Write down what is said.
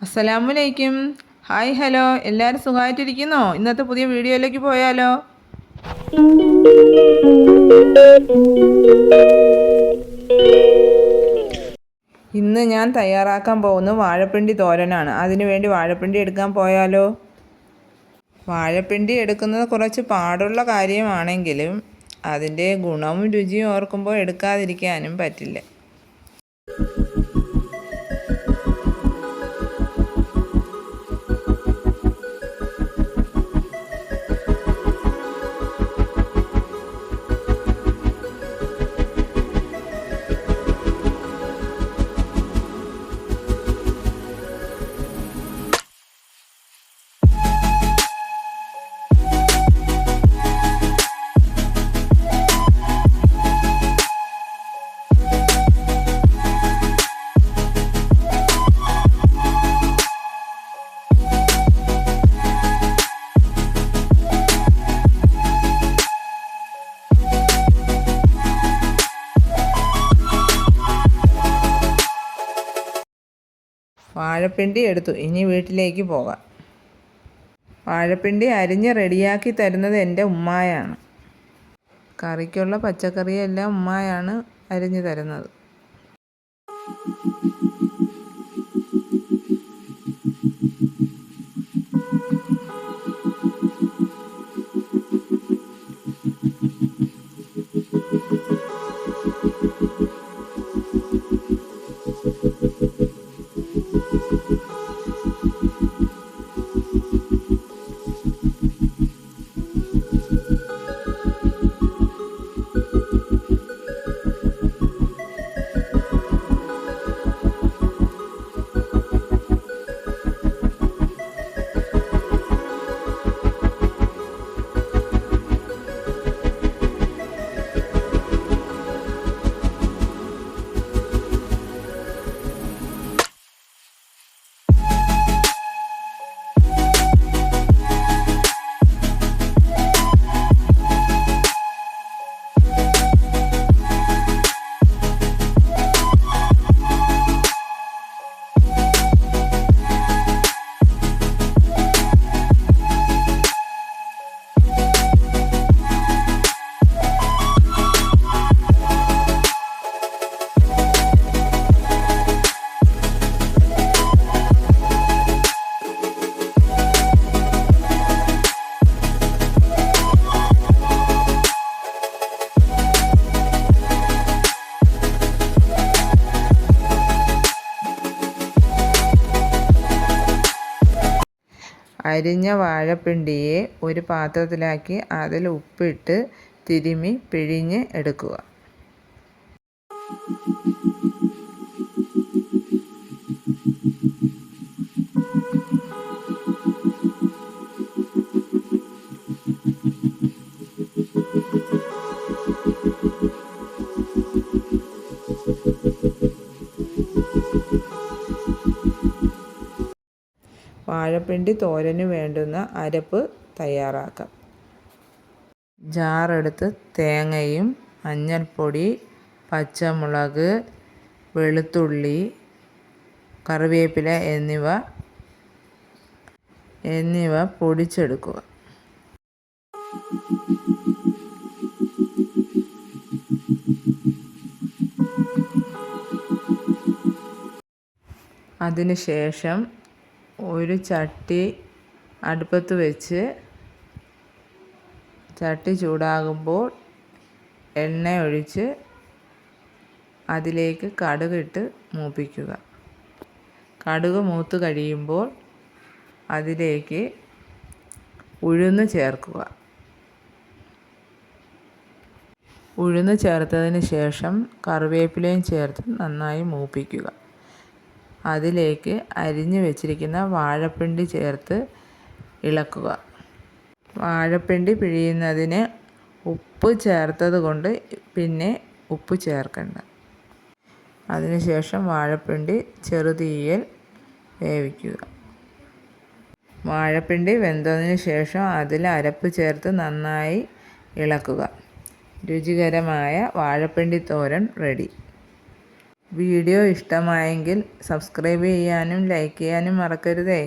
അസ്സലാമലൈക്കും. Hi hello, എല്ലാവരും സുഖമായിട്ടിരിക്കുന്നോ? ഇന്നത്തെ പുതിയ വീഡിയോയിലേക്ക് പോയാലോ? ഇന്ന് ഞാൻ തയ്യാറാക്കാൻ പോകുന്നത് വാഴപ്പിണ്ടി തോരനാണ്. അതിനുവേണ്ടി വാഴപ്പിണ്ടി എടുക്കാൻ പോയാലോ? വാഴപ്പിണ്ടി എടുക്കുന്നത് കുറച്ച് പാടുള്ള കാര്യമാണെങ്കിലും അതിൻ്റെ ഗുണവും രുചിയും ഓർക്കുമ്പോൾ എടുക്കാതിരിക്കാനും പറ്റില്ല. വാഴപ്പിണ്ടി എടുത്തു. ഇനി വീട്ടിലേക്ക് പോകാം. വാഴപ്പിണ്ടി അരിഞ്ഞ് റെഡിയാക്കി തരുന്നത് എൻ്റെ ഉമ്മായാണ്. കറിക്കുള്ള പച്ചക്കറിയെല്ലാം ഉമ്മായാണ് അരിഞ്ഞു തരുന്നത്. അരിഞ്ഞ വാഴപ്പിണ്ടിയെ ഒരു പാത്രത്തിലാക്കി അതിൽ ഉപ്പിട്ട് തിരുമ്മി പിഴിഞ്ഞ് എടുക്കുക. വാഴപ്പിണ്ടി തോരന് വേണ്ടുന്ന അരപ്പ് തയ്യാറാക്കാം. ജാറെടുത്ത് തേങ്ങയും മഞ്ഞൾപ്പൊടി, പച്ചമുളക്, വെളുത്തുള്ളി, കറിവേപ്പില എന്നിവ പൊടിച്ചെടുക്കുക. അതിനുശേഷം ഒരു ചട്ടി അടുപ്പത്ത് വെച്ച് ചട്ടി ചൂടാകുമ്പോൾ എണ്ണ ഒഴിച്ച് അതിലേക്ക് കടുകിട്ട് മൂപ്പിക്കുക. കടുക് മൂത്ത് കഴിയുമ്പോൾ അതിലേക്ക് ഉഴുന്ന് ചേർക്കുക. ഉഴുന്ന് ചേർത്തതിന് ശേഷം കറിവേപ്പിലയും ചേർത്ത് നന്നായി മൂപ്പിക്കുക. അതിലേക്ക് അരിഞ്ഞു വെച്ചിരിക്കുന്ന വാഴപ്പിണ്ടി ചേർത്ത് ഇളക്കുക. വാഴപ്പിണ്ടി പിഴിയുന്നതിന് ഉപ്പ് ചേർത്തത് കൊണ്ട് പിന്നെ ഉപ്പ് ചേർക്കണ്ട. അതിനുശേഷം വാഴപ്പിണ്ടി ചെറുതീയിൽ വേവിക്കുക. വാഴപ്പിണ്ടി വെന്തതിന് ശേഷം അതിൽ അരപ്പ് ചേർത്ത് നന്നായി ഇളക്കുക. രുചികരമായ വാഴപ്പിണ്ടി തോരൻ റെഡി. വീഡിയോ ഇഷ്ടമായെങ്കിൽ സബ്സ്ക്രൈബ് ചെയ്യാനും ലൈക്ക് ചെയ്യാനും മറക്കരുതേ.